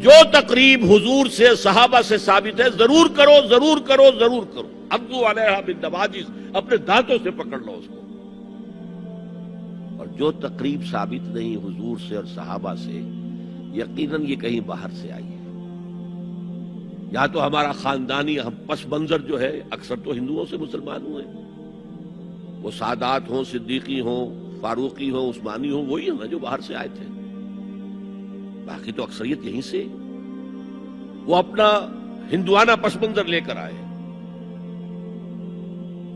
جو تقریب حضور سے صحابہ سے ثابت ہے ضرور کرو ضرور کرو ضرور کرو. عضوا علیہا بالنواجذ، اپنے دانتوں سے پکڑ لو اس کو. اور جو تقریب ثابت نہیں حضور سے اور صحابہ سے، یقیناً یہ کہیں باہر سے آئی ہے. یا تو ہمارا خاندانی ہم پس منظر جو ہے، اکثر تو ہندوؤں سے مسلمان ہوئے، وہ سادات ہوں، صدیقی ہوں، فاروقی ہوں، عثمانی ہوں، وہی ہیں نا جو باہر سے آئے تھے. باقی تو اکثریت یہیں سے، وہ اپنا ہندوانہ پس منظر لے کر آئے.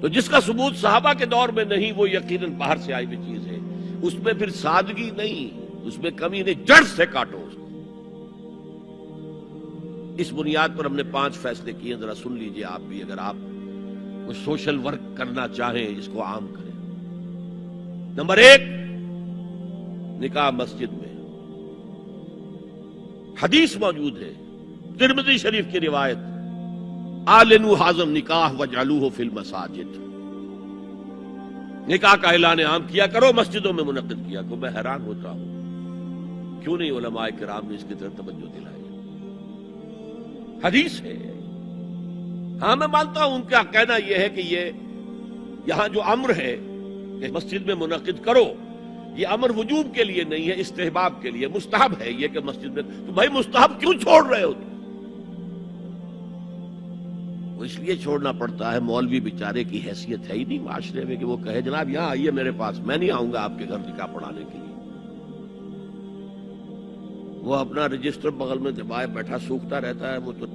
تو جس کا ثبوت صحابہ کے دور میں نہیں، وہ یقیناً باہر سے آئی ہوئی چیز ہے. اس میں پھر سادگی نہیں، اس میں کمی نہیں، جڑ سے کاٹو اس کو. اس بنیاد پر ہم نے 5 فیصلے کیے، ذرا سن لیجئے آپ بھی. اگر آپ کوئی سوشل ورک کرنا چاہیں اس کو عام کریں. نمبر 1، نکاح مسجد میں. حدیث موجود ہے، ترمذی شریف کی روایت، اعلنوا ھذا النکاح واجعلوہ فی المساجد. نکاح کا اعلان عام کیا کرو، مسجدوں میں منعقد کیا کرو. میں حیران ہوتا ہوں کیوں نہیں علماء کرام نے اس کی طرف توجہ دلائی. حدیث ہے. ہاں میں مانتا ہوں ان کا کہنا یہ ہے کہ یہ یہاں جو امر ہے کہ مسجد میں منعقد کرو، یہ امر وجوب کے لیے نہیں ہے، استحباب کے لیے. مستحب ہے یہ کہ مسجد میں. تو بھائی مستحب کیوں چھوڑ رہے ہو؟ وہ اس لیے چھوڑنا پڑتا ہے، مولوی بیچارے کی حیثیت ہے ہی نہیں معاشرے میں کہ وہ کہے جناب یہاں آئیے میرے پاس، میں نہیں آؤں گا آپ کے گھر نکاح پڑھانے کے لیے. وہ اپنا رجسٹر بغل میں دبائے بیٹھا سوکھتا رہتا ہے. وہ تو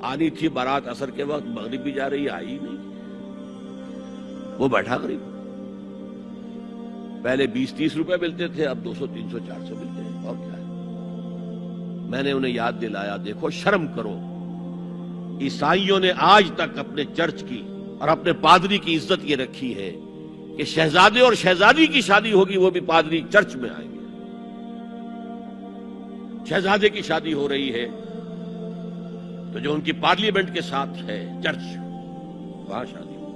آنی تھی بارات عصر کے وقت، مغرب بھی جا رہی، آئی نہیں، وہ بیٹھا غریب. پہلے 20-30 روپے ملتے تھے، اب 200 300 400 ملتے ہیں. اور کیا ہے؟ میں نے انہیں یاد دلایا دیکھو شرم کرو. عیسائیوں نے آج تک اپنے چرچ کی اور اپنے پادری کی عزت یہ رکھی ہے کہ شہزادے اور شہزادی کی شادی ہوگی وہ بھی پادری چرچ میں آئیں گے. شہزادے کی شادی ہو رہی ہے تو جو ان کی پارلیمنٹ کے ساتھ ہے چرچ، وہاں شادی ہو.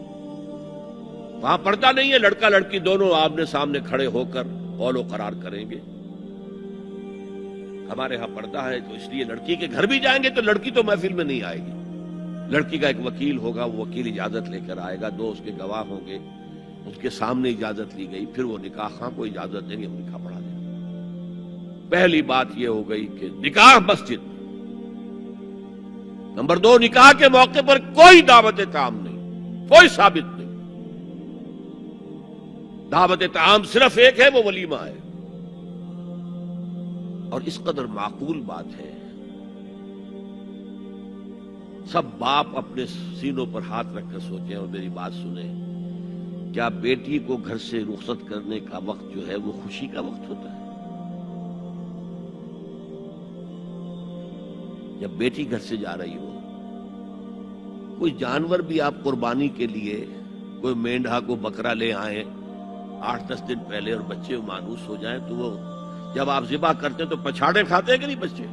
وہاں پردہ نہیں ہے، لڑکا لڑکی دونوں آمنے سامنے کھڑے ہو کر قول و قرار کریں گے. ہمارے ہاں پردہ ہے تو اس لیے لڑکی کے گھر بھی جائیں گے تو لڑکی تو محفل میں نہیں آئے گی. لڑکی کا ایک وکیل ہوگا، وہ وکیل اجازت لے کر آئے گا، 2 اس کے گواہ ہوں گے، اس کے سامنے اجازت لی گئی، پھر وہ نکاح خواہ کو اجازت دیں گے، وہ نکاح پڑھا دیں گے. پہلی بات یہ ہو گئی کہ نکاح مسجد. نمبر 2، نکاح کے موقع پر کوئی دعوت طعام نہیں، کوئی ثابت نہیں. دعوت طعام صرف ایک ہے، وہ ولیمہ ہے. اور اس قدر معقول بات ہے، سب باپ اپنے سینوں پر ہاتھ رکھ کر سوچیں اور میری بات سنیں. کیا بیٹی کو گھر سے رخصت کرنے کا وقت جو ہے وہ خوشی کا وقت ہوتا ہے؟ جب بیٹی گھر سے جا رہی ہو، کوئی جانور بھی آپ قربانی کے لیے کوئی مینڈھا کو بکرا لے آئیں 8-10 دن پہلے اور بچے مانوس ہو جائیں تو وہ جب آپ ذبح کرتے ہیں تو پچھاڑے کھاتے ہیں کہ نہیں بچے؟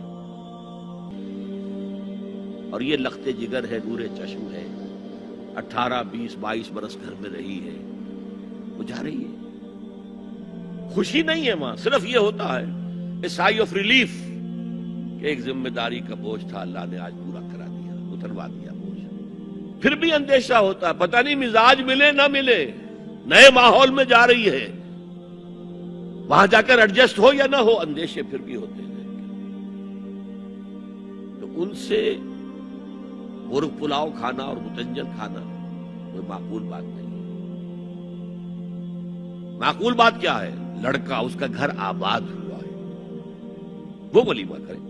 اور یہ لخت جگر ہے، نور چشم ہے، 18 20 22 برس گھر میں رہی ہے، وہ جا رہی ہے. خوشی نہیں ہے وہاں، صرف یہ ہوتا ہے اے سائی آف ریلیف کہ ایک ذمہ داری کا بوجھ تھا، اللہ نے آج پورا کرا دیا، اتروا دیا بوجھ. پھر بھی اندیشہ ہوتا ہے، پتہ نہیں مزاج ملے نہ ملے، نئے ماحول میں جا رہی ہے، وہاں جا کر ایڈجسٹ ہو یا نہ ہو، اندیشے پھر بھی ہوتے ہیں. تو ان سے مرغ پلاؤ کھانا اور متنجن کھانا کوئی معقول بات نہیں. معقول بات کیا ہے؟ لڑکا، اس کا گھر آباد ہوا ہے، وہ ولیمہ کرے،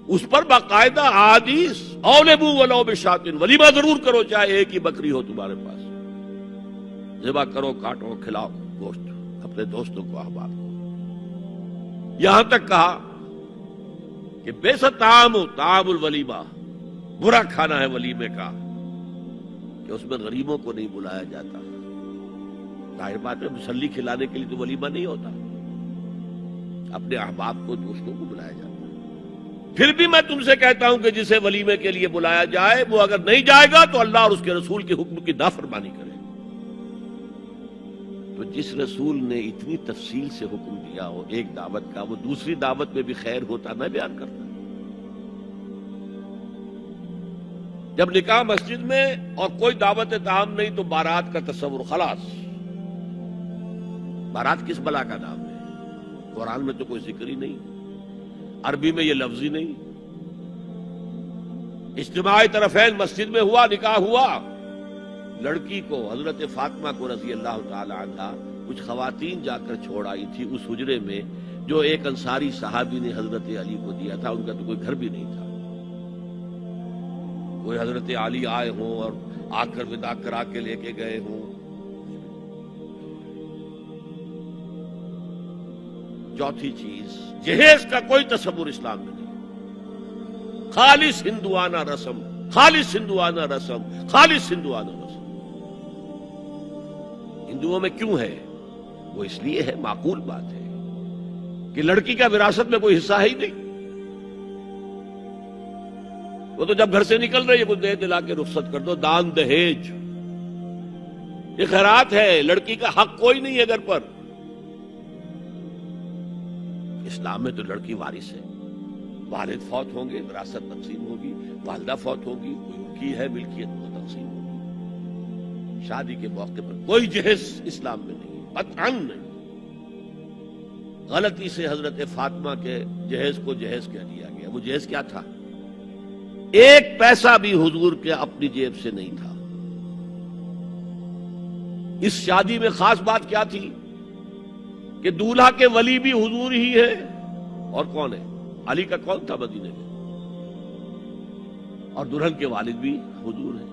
اس پر باقاعدہ حدیث اولبو ولو بشاۃ، ولیمہ ضرور کرو چاہے ایک ہی بکری ہو تمہارے پاس. ذبح کرو، کاٹو، کھلاؤ گوشت اپنے دوستوں کو، احباب کو. یہاں تک کہا کہ بے طعام الولیمہ، برا کھانا ہے ولیمے کا کہ اس میں غریبوں کو نہیں بلایا جاتا. ظاہر بات ہے مسلی کھلانے کے لیے تو ولیمہ نہیں ہوتا، اپنے احباب کو، دوستوں کو بلایا جاتا. پھر بھی میں تم سے کہتا ہوں کہ جسے ولیمے کے لیے بلایا جائے وہ اگر نہیں جائے گا تو اللہ اور اس کے رسول کے حکم کی نافرمانی کرے. تو جس رسول نے اتنی تفصیل سے حکم دیا ہو ایک دعوت کا، وہ دوسری دعوت میں بھی خیر ہوتا میں بیان کرتا. جب نکاح مسجد میں اور کوئی دعوت طعام نہیں تو بارات کا تصور خلاص. بارات کس بلا کا نام ہے؟ قرآن میں تو کوئی ذکر ہی نہیں، عربی میں یہ لفظ ہی نہیں. اجتماعی طرفین مسجد میں ہوا، نکاح ہوا. لڑکی کو حضرت فاطمہ کو رضی اللہ تعالی عنہا کچھ خواتین جا کر چھوڑ آئی تھی اس حجرے میں جو ایک انصاری صحابی نے حضرت علی کو دیا تھا. ان کا تو کوئی گھر بھی نہیں تھا. کوئی حضرت علی آئے ہوں اور آ کر ودا کرا کے لے کے گئے ہوں. چوتھی چیز، جہیز کا کوئی تصور اسلام میں نہیں. خالص ہندوانہ رسم، خالص ہندوانہ رسم، خالص ہندوانہ رسم. ہندوؤں میں کیوں ہے؟ وہ اس لیے ہے، معقول بات ہے کہ لڑکی کا وراثت میں کوئی حصہ ہے ہی نہیں. وہ تو جب گھر سے نکل رہی ہے کچھ دے دلا کے رخصت کر دو. دان دہیج یہ خیرات ہے، لڑکی کا حق کوئی نہیں ہے گھر پر. اسلام میں تو لڑکی وارث ہے. والد فوت ہوں گے وراثت تقسیم ہوگی، والدہ فوت ہوگی کوئی ان کی ہے ملکیت وہ تقسیم ہوگی. شادی کے موقع پر کوئی جہیز اسلام میں نہیں، قطعاً نہیں. غلطی سے حضرت فاطمہ کے جہیز کو جہیز کہہ دیا گیا. وہ جہیز کیا تھا؟ ایک پیسہ بھی حضور کے اپنی جیب سے نہیں تھا. اس شادی میں خاص بات کیا تھی کہ دولہا کے ولی بھی حضور ہی ہے. اور کون ہے؟ علی کا کون تھا مدینے میں؟ اور دلہن کے والد بھی حضور ہیں.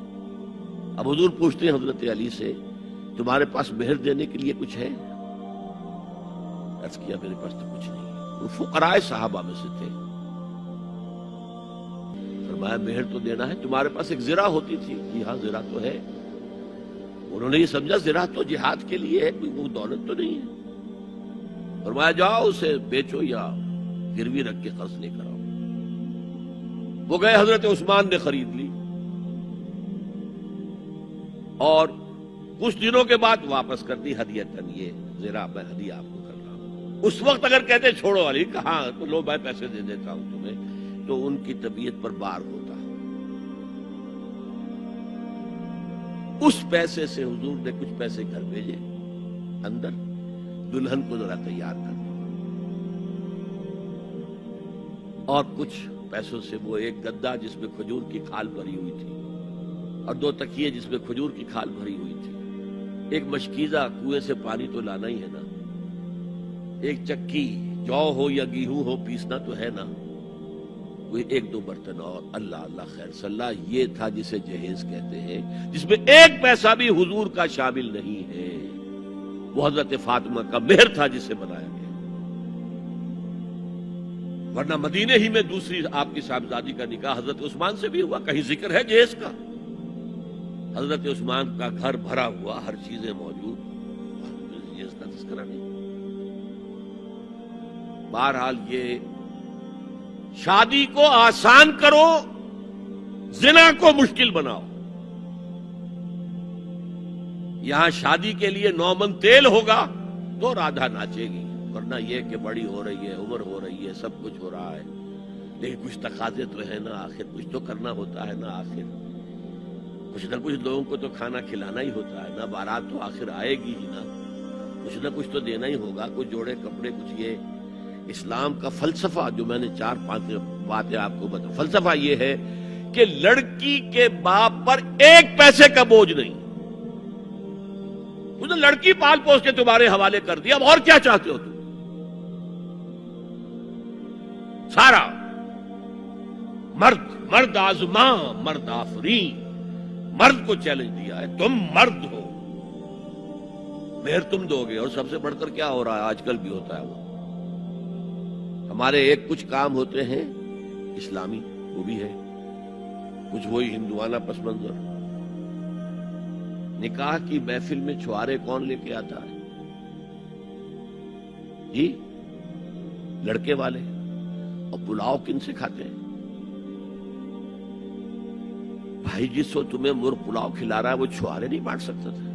اب حضور پوچھتے ہیں حضرت علی سے، تمہارے پاس مہر دینے کے لیے کچھ ہے؟ عرض کیا میرے پاس تو کچھ نہیں. وہ فقراء صحابہ میں سے تھے. فرمایا مہر تو دینا ہے. تمہارے پاس ایک زرہ ہوتی تھی؟ جی ہاں زرہ تو ہے. انہوں نے یہ سمجھا زرہ تو جہاد کے لیے ہے، کوئی وہ دولت تو نہیں ہے. فرمایا جاؤ اسے بیچو یا گروی رکھ کے قرض لے کر آؤ. وہ گئے، حضرت عثمان نے خرید لی اور کچھ دنوں کے بعد واپس کر دی ہدیتاً. یہ زرہ میں ہدیہ آپ کو کر رہا ہوں. اس وقت اگر کہتے چھوڑو علی، کہاں تو لو میں پیسے دے دیتا ہوں تمہیں، تو ان کی طبیعت پر بار ہوتا. اس پیسے سے حضور نے کچھ پیسے گھر بھیجے اندر، دلہن کو ذرا تیار کر دو. اور کچھ پیسوں سے وہ ایک گدا جس میں کھجور کی کھال بھری ہوئی تھی اور 2 تکیے جس میں کھجور کی کھال بھری ہوئی تھی. ایک مشکیزہ، کنویں سے پانی تو لانا ہی ہے نا. ایک چکی، جو ہو یا گیہوں ہو پیسنا تو ہے نا. کوئی 1-2 برتن اور اللہ اللہ خیر صلی اللہ. یہ تھا جسے جہیز کہتے ہیں، جس میں ایک پیسہ بھی حضور کا شامل نہیں ہے. وہ حضرت فاطمہ کا مہر تھا جسے بنایا گیا. ورنہ مدینے ہی میں دوسری آپ کی صاحبزادی کا نکاح حضرت عثمان سے بھی ہوا. کہیں ذکر ہے جہیز کا؟ حضرت عثمان کا گھر بھرا ہوا، ہر چیزیں موجود، جہیز کا تذکرہ نہیں. بہرحال یہ شادی کو آسان کرو، زنا کو مشکل بناؤ. یہاں شادی کے لیے 9 من تیل ہوگا تو رادھا ناچے گی. ورنہ یہ کہ بڑی ہو رہی ہے، عمر ہو رہی ہے، سب کچھ ہو رہا ہے، لیکن کچھ تقاضے تو ہے نا. آخر کچھ تو کرنا ہوتا ہے نا. آخر کچھ نہ کچھ لوگوں کو تو کھانا کھلانا ہی ہوتا ہے نا. بارات تو آخر آئے گی ہی نا. کچھ نہ کچھ تو دینا ہی ہوگا. کچھ جوڑے کپڑے، کچھ. یہ اسلام کا فلسفہ جو میں نے 4-5 باتیں آپ کو بتا. فلسفہ یہ ہے کہ لڑکی کے باپ پر ایک پیسے کا بوجھ نہیں. تو لڑکی پال پوس کے تمہارے حوالے کر دیا، اب اور کیا چاہتے ہو تم؟ سارا مرد آزماں، مرد آفرین، مرد کو چیلنج دیا ہے. تم مرد ہو، مہر تم دو گے. اور سب سے بڑھ کر کیا ہو رہا ہے آج کل بھی ہوتا ہے، وہ ہمارے ایک کچھ کام ہوتے ہیں اسلامی، وہ بھی ہے کچھ وہی ہندوانہ پس منظر. نکاح کی محفل میں چھوارے کون لے کے آتا ہے؟ جی لڑکے والے. اور پلاؤ کن سے کھاتے ہیں؟ بھائی جس کو تمہیں مرغ پلاؤ کھلا رہا ہے وہ چھوارے نہیں بانٹ سکتا تھا.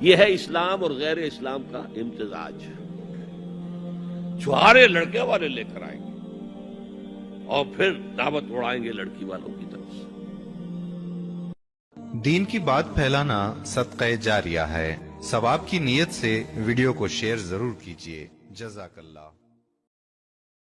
یہ ہے اسلام اور غیر اسلام کا امتزاج. چھوارے لڑکے والے لے کر آئیں گے. اور پھر دعوت اڑائیں گے لڑکی والوں کی طرف سے. دین کی بات پھیلانا صدقہ جاریہ ہے. ثواب کی نیت سے ویڈیو کو شیئر ضرور کیجیے. جزاک اللہ.